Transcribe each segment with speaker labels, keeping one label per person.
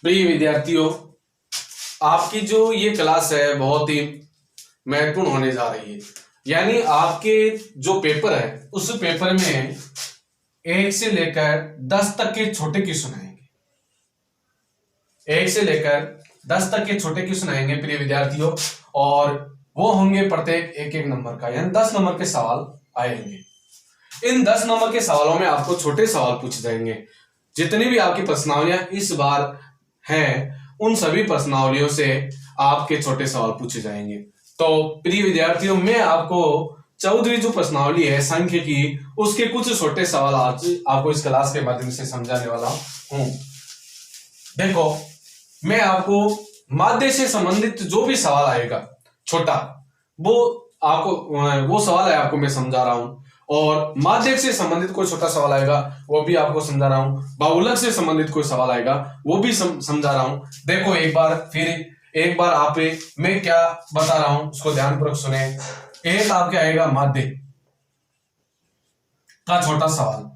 Speaker 1: प्रिय विद्यार्थियों, आपकी जो ये क्लास है बहुत ही महत्वपूर्ण होने जा रही है। यानी आपके जो पेपर है उस पेपर में 1 से लेकर 10 तक के छोटे क्वेश्चन आएंगे। 1 से लेकर 10 तक के छोटे क्वेश्चन आएंगे प्रिय विद्यार्थियों, और वो होंगे प्रत्येक 1-1 नंबर का, यानी 10 नंबर के सवाल आएंगे। इन 10 नंबर के सवालों में आपको छोटे सवाल पूछे जाएंगे। जितनी भी आपकी प्रश्नावलियां इस बार हैं उन सभी प्रश्नावलियों से आपके छोटे सवाल पूछे जाएंगे। तो प्रिय विद्यार्थियों, मैं आपको 14वीं जो प्रश्नावली है संख्या की, उसके कुछ छोटे सवाल आज आपको इस क्लास के माध्यम से समझाने वाला हूं। देखो, मैं आपको माध्य से संबंधित जो भी सवाल आएगा छोटा, वो सवाल है आपको मैं समझा रहा हूं, और माध्यक से संबंधित कोई छोटा सवाल आएगा वो भी आपको समझा रहा हूं, बहुलक से संबंधित कोई सवाल आएगा वो भी समझा रहा हूं। देखो एक बार आप मैं क्या बता रहा हूं उसको ध्यानपूर्वक सुने। एक आपके आएगा माध्य का छोटा सवाल,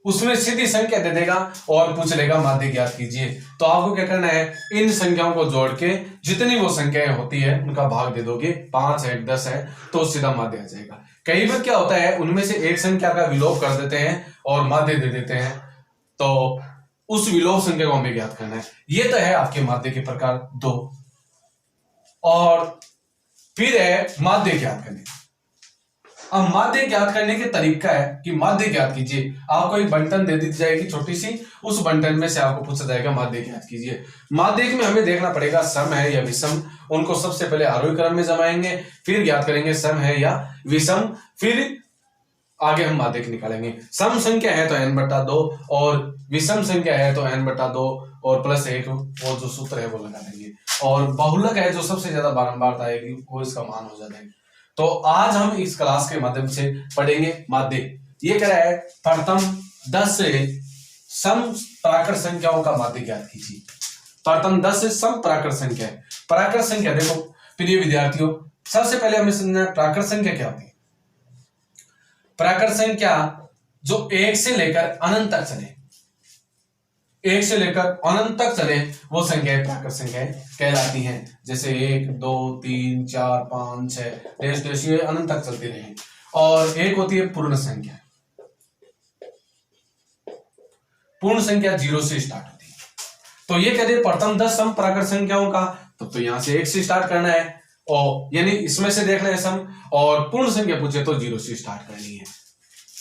Speaker 1: उसमें सीधी संख्या दे देगा और पूछ लेगा माध्य ज्ञात कीजिए। तो आपको क्या करना है, इन संख्याओं को जोड़ के जितनी वो संख्याएं होती है उनका भाग दे दोगे। 5 है 10 है तो सीधा माध्य आ जाएगा। कई बार क्या होता है, उनमें से एक संख्या का विलोप कर देते हैं और माध्य दे देते हैं, तो उस विलोप संख्या को हमें ज्ञात करना है। ये तो है आपके माध्य के प्रकार 2। और फिर है माध्य ज्ञात करने। अब माध्य ज्ञात करने के तरीका है कि माध्य ज्ञात कीजिए। आपको एक बंटन दे दी जाएगी छोटी सी, उस बंटन में से आपको पूछा जाएगा माध्य ज्ञात कीजिए। माध्य में हमें देखना पड़ेगा सम है या विषम। उनको सबसे पहले आरोही क्रम में जमाएंगे, फिर ज्ञात करेंगे सम है या विषम, फिर आगे हम माध्य निकालेंगे। सम संख्या है तो n/2 और विषम संख्या है तो n/2 और +1 वो जो सूत्र है वो लगा देंगे, और बहुलक है जो सबसे ज्यादा बारंबार आएगी वो इसका मान हो जाता है। तो आज हम इस क्लास के माध्यम से पढ़ेंगे माध्य। ये कह रहा है प्रथम 10 से सम प्राकृत संख्याओं का माध्य ज्ञात कीजिए। प्रथम 10 से सम प्राकृत संख्या है। प्राकृत संख्या देखो प्रिय विद्यार्थियों, सबसे पहले हमें समझना है प्राकृत संख्या क्या होती है। प्राकृत संख्या जो 1 से लेकर अनंत तक चले, 1 से लेकर अनंत तक चले वो संख्याएं प्राकृत संख्याएं कहलाती हैं। जैसे 1 2 3 4 5 6 ये अनंत तक चलती रहे। और एक होती है पूर्ण संख्या। पूर्ण संख्या 0 से स्टार्ट होती है। तो ये कहते हैं प्रथम 10 सम प्राकृत संख्याओं का, तो यहां से 1 से स्टार्ट करना है, और यानी इसमें से देखना है सम, और पूर्ण संख्या पूछे तो 0 से स्टार्ट करनी है।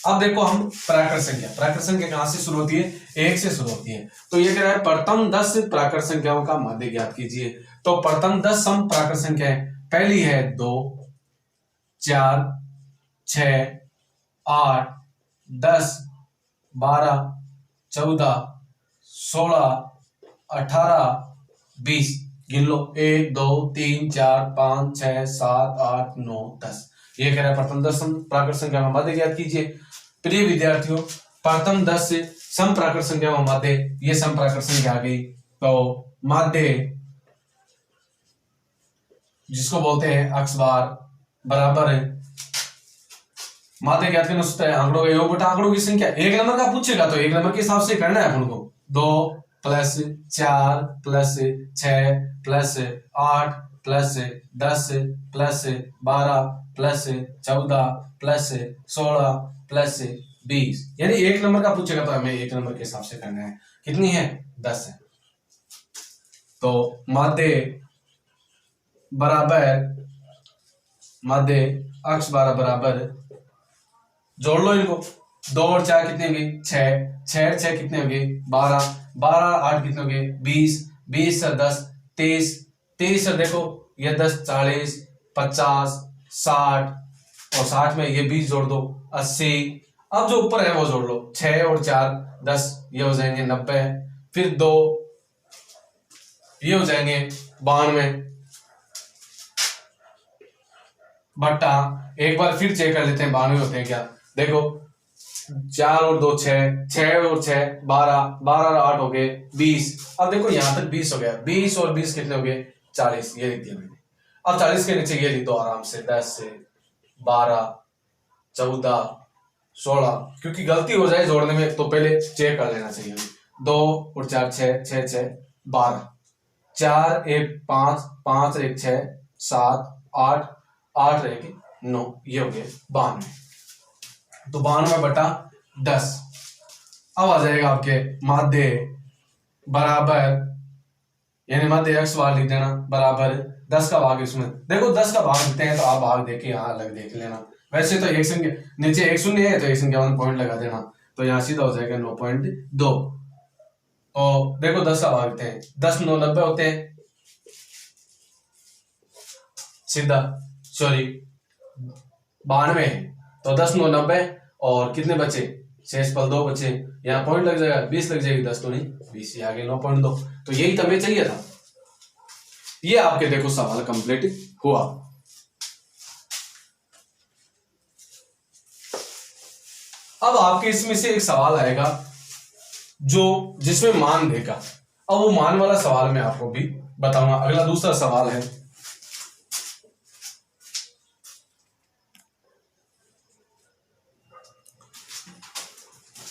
Speaker 1: अब देखो हम प्राकृत संख्या कहां से शुरू होती है, 1 से शुरू होती है। तो ये कह रहा है प्रथम 10 प्राकृत संख्याओं का माध्य ज्ञात कीजिए। तो प्रथम 10 सम प्राकृत संख्याएं, पहली है 2 4 6 8 10 12 14 16 18 20। गिन लो 1 2 3 4 5 6 7 8 9 10। ये कह रहा है प्रथम 10 सम प्राकृत संख्या में माध्य ज्ञात कीजिए। प्रिय विद्यार्थियों, प्रथम 10 से सम प्राकृत संख्या में माध्य, ये सम प्राकृत संख्या आ गई। तो माध्य जिसको बोलते हैं x बार बराबर है, माध्य ज्ञात करना सूत्र है आंकड़ों का योग बटा आंकड़ों की संख्या। 1 नंबर का पूछेगा तो 1 नंबर के हिसाब से करना है अपन को। 2 + 4 + 6 + 8 + 10 + 12 + 14 + 16 + 20। यानी 1 नंबर का पूछेगा तो हमें 1 नंबर के हिसाब से करना है। कितनी है, 10 है। तो माध्य बराबर माध्य x बराबर, जोड़ लो इनको, 2 और 4 कितने होंगे 6, 6 और 6 कितने होंगे 12, 12 और 8 कितने होंगे 20, 20 और 10 23, 23 और देखो ये 10 40 50 60, और 60 में ये 20 जोड़ दो 80। अब जो ऊपर है वो जोड़ लो, 6 और 4 10, ये हो जाएंगे 90, फिर 2 ये हो जाएंगे 92 बट्टा, एक बार फिर चेक कर लेते हैं 92 होते हैं क्या। देखो 4 और 2 6, 6 और 6 12, 12 और 8 हो गए 20। अब देखो यहां तक 20 हो गया, 20 और 20 कितने हो गए 40, ये लिख दिया मैंने। अब 40 के नीचे ये लिख दो आराम से, 10 से 12 14 16, क्योंकि गलती हो जाए जोड़ने में तो पहले चेक कर लेना चाहिए। 2 और 4 6, 6 6 12, 4 1 5, 5 1 6 7 8, 8 रहेगी 9, ये हो गया 92। तो 92/10 अब आ जाएगा आपके माध्य बराबर, यानी माध्य x बार लिख देना बराबर 10 का भाग, इसमें देखो 10 का भाग लिखते हैं तो आप भाग देके यहाँ अलग देख लेना। वैसे तो एक संख्या नीचे एक शून्य है तो एक संख्या 1 पॉइंट लगा देना, तो यहाँ सीधा हो जाएगा 9.2। तो देखो 10 का भाग लिखते हैं, 10 9 90 होते हैं सीधा, सॉरी 92 है तो 10 9 90 और कितने बचे, शेष पल 2 बचे, यहाँ पॉइंट लग जाएगा 20 लग जाएगी, 10 तो नहीं 20, आगे 9.2। तो यही तो हमें चाहिए था। ये आपके देखो सवाल कंप्लीट हुआ। अब आपके इसमें से एक सवाल आएगा जो जिसमें मान देगा, अब वो मान वाला सवाल मैं आपको भी बताऊंगा। अगला दूसरा सवाल है,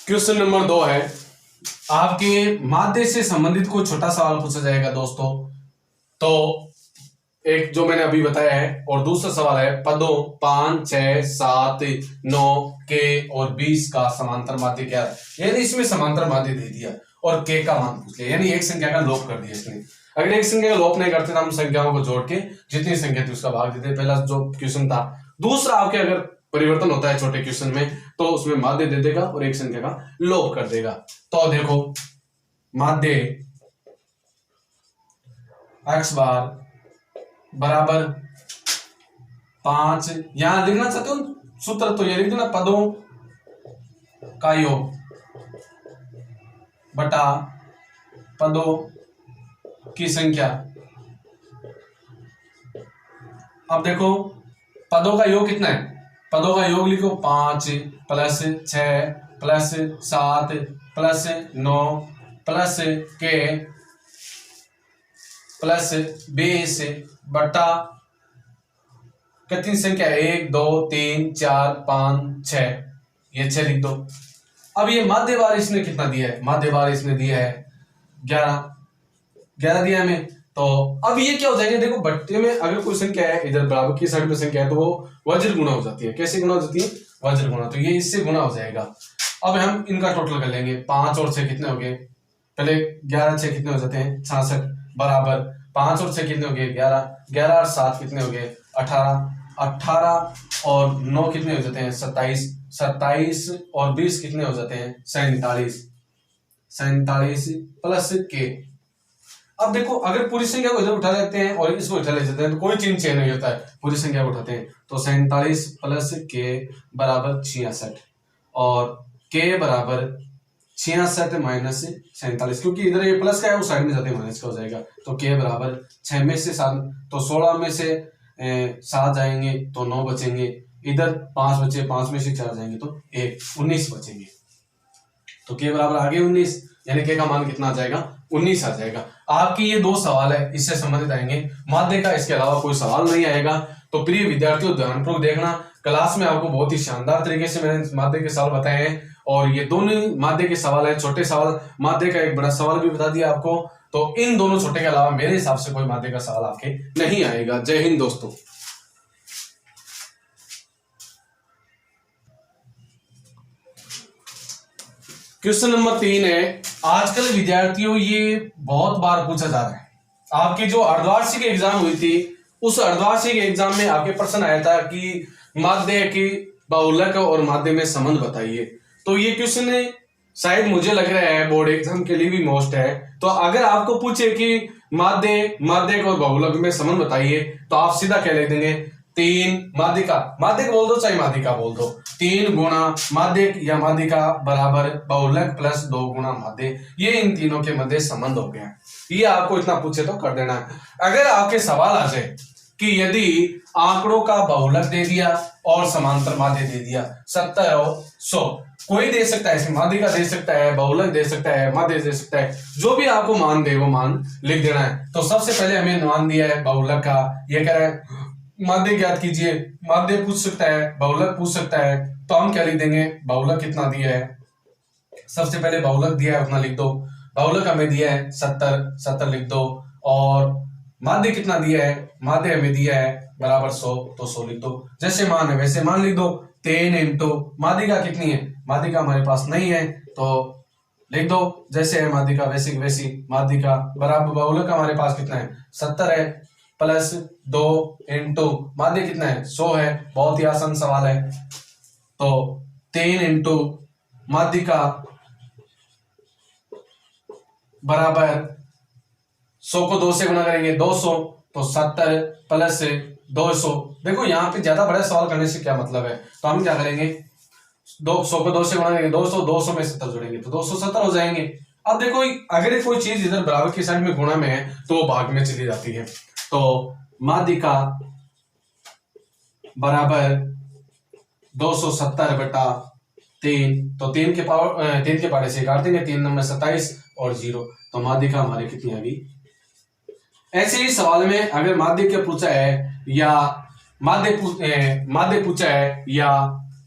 Speaker 1: क्वेश्चन नंबर 2 है आपके माध्य से संबंधित कोई छोटा सवाल पूछा जाएगा दोस्तों। तो एक जो मैंने अभी बताया है, और दूसरा सवाल है पदों 5 6 7 9 के और 20 का समांतर माध्य क्या है, यानी इसमें समांतर माध्य दे दिया और के का मान पूछ लिया, यानी एक संख्या का लोप कर दिया इसने। अगर एक संख्या का लोप नहीं करते तो हम संख्याओं को जोड़ के जितनी संख्या थी उसका भाग देते, पहला जो क्वेश्चन था। दूसरा आपके अगर परिवर्तन होता है छोटे क्वेश्चन में तो उसमें माध्य दे देगा और एक संख्या का लोप कर देगा। तो देखो माध्य x बार बराबर 5, यहां लिखना चाहते हो सूत्र तो ये लिख देना, पदों का योग बटा पदों की संख्या। अब देखो पदों का योग कितना है, पदों का योग लिखो 5 + 6 + 7 + 9 + के +20 बटा कितनी संख्या 1 2 3 4 5 6, ये 6 लिख दो। अब ये माध्य बार इसने कितना दिया है, माध्य बार इसने दिया है 11 दिया हमें। तो अब ये क्या हो जाएगा, देखो बट्टे में अगर कोई संख्या है इधर बराबर की साइड में संख्या है तो वो वज्र गुणा हो जाती है। कैसे गुणा हो जाती है, वज्र गुणा, तो ये इससे गुणा हो जाएगा। अब हम इनका टोटल कर लेंगे, 5 और 6 कितने हो गए, पहले 11 6 कितने हो जाते हैं 66 बराबर 5 और 6 कितने हो गए 11, 11 और 7 कितने हो गए 18, 18 और 9 कितने हो जाते हैं 27, 27 और 20 कितने हो जाते हैं 47, 47 प्लस के। अब देखो अगर पूरी संख्या को इधर उठा लेते हैं और इसको इधर ले जाते हैं तो कोई चिन्ह चेंज नहीं होता है, पूरी संख्या को उठाते हैं तो 47 प्लस के बराबर 66 और के बराबर 66 माइनस 47, क्योंकि इधर ये प्लस का है वो साइड में जाते हैं माइनस का हो जाएगा। तो के बराबर 6 में से 7 तो 16 में से 7 जाएंगे तो 9 बचेंगे, इधर 5 बचे 5 में से 4 जाएंगे तो 19 बचेंगे। तो के बराबर आगे 19, यानी के का मान कितना आ जाएगा 19 आ जाएगा। आपकी ये 2 सवाल है इससे संबंधित आएंगे, माध्य का इसके अलावा कोई सवाल नहीं आएगा। तो प्रिय विद्यार्थियों ध्यानपूर्वक देखना, क्लास में आपको बहुत ही शानदार तरीके से मैंने माध्य के सवाल बताए हैं और ये दोनों माध्य के सवाल है, छोटे सवाल, माध्य का एक बड़ा सवाल भी बता दिया आपको। तो इन दोनों छोटे के अलावा मेरे हिसाब से कोई माध्य का सवाल आपके नहीं आएगा। जय हिंद दोस्तों। क्वेश्चन नंबर 3 है, आजकल विद्यार्थियों ये बहुत बार पूछा जा रहा है, आपकी जो अर्धवार्षिक एग्जाम हुई थी उस अर्धवार्षिक एग्जाम में आपके प्रश्न आया था कि माध्य की बहुलक और माध्य में संबंध बताइए। तो ये क्वेश्चन शायद मुझे लग रहा है बोर्ड एग्जाम के लिए भी मोस्ट है। तो अगर आपको पूछे कि माध्य और बहुलक में संबंध बताइए तो आप सीधा क्या लिख देंगे, 3 माध्यिका बोल दो चाहे माध्यिका बोल दो, 3 गुणा माध्यिक या माध्यिका बराबर बहुलक प्लस 2 गुणा माध्य, ये इन तीनों के मध्य संबंध हो गया। ये आपको इतना पूछे तो कर देना है। अगर आपके सवाल आ जाए कि यदि आंकड़ों का बहुलक दे दिया और समांतर माध्य दे दिया 70 और 100, कोई दे सकता है, इसमें माध्यिका दे सकता है, बहुलक दे सकता है, माध्य दे सकता है, जो भी आपको मान दे वो मान लिख देना है। तो सबसे पहले हमें मान दिया है बहुलक का, ये कह रहा है माध्य ज्ञात कीजिए, माध्य पूछ सकता है, बहुलक पूछ सकता है, तो हम क्या लिख देंगे, बहुलक कितना दिया है, सबसे पहले बहुलक दिया है उतना लिख दो, बहुलक हमें दिया है 70 लिख दो, और माध्य कितना दिया है, माध्य हमें दिया है बराबर 100, तो 100 लिख दो। जैसे मान है वैसे मान लिख दो, 3 इंटू माध्यिका कितनी है, माध्यिका हमारे पास नहीं है तो लिख दो जैसे है माध्यिका वैसी की वैसी, माध्यिका बराबर बहुलक हमारे पास कितना है 70 है, प्लस 2 इंटू माध्य कितना है 100 है, बहुत ही आसान सवाल है। तो 3 इंटू माध्यिका बराबर 100 को 2 से गुणा करेंगे 200, तो 70 प्लस 200। देखो यहाँ पे ज्यादा बड़ा सवाल करने से क्या मतलब है, तो हम क्या करेंगे, 100 को 2 से गुणा करेंगे 200, 200 में 70 जोड़ेंगे तो 270 हो जाएंगे। अब देखो अगर कोई चीज इधर बराबर की साइड में गुणा में है तो वो भाग में चली जाती है। तो माध्यिका बराबर 270 बटा 3, तो 3 के पावर से काट देंगे, 3 नंबर 27 और 0, तो माध्यिका हमारी कितनी आ गई। ऐसे ही सवाल में अगर माध्यिका पूछा है या माध्य पूछा है या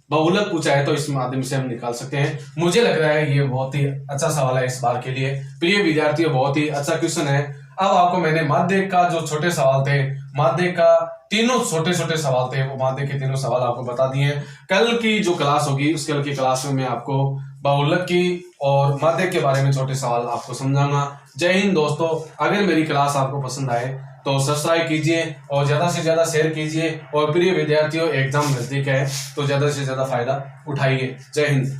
Speaker 1: बहुलक पूछा है तो इस माध्यम से हम निकाल सकते हैं। मुझे लग रहा है ये बहुत ही अच्छा सवाल है इस बार के लिए। प्रिय विद्यार्थियों, बहुत ही अच्छा क्वेश्चन है। अब आपको मैंने माध्य का जो छोटे सवाल थे, माध्य का तीनों छोटे छोटे सवाल थे, वो माध्य के तीनों सवाल आपको बता दिए हैं। कल की जो क्लास होगी उस कल की क्लास में मैं आपको बहुलक की और माध्य के बारे में छोटे सवाल आपको समझाऊंगा। जय हिंद दोस्तों, अगर मेरी क्लास आपको पसंद आए तो सब्सक्राइब कीजिए और ज्यादा से ज्यादा शेयर कीजिए, और प्रिय विद्यार्थियों एग्जाम नजदीक है तो ज्यादा से ज्यादा फायदा उठाइए। जय हिंद।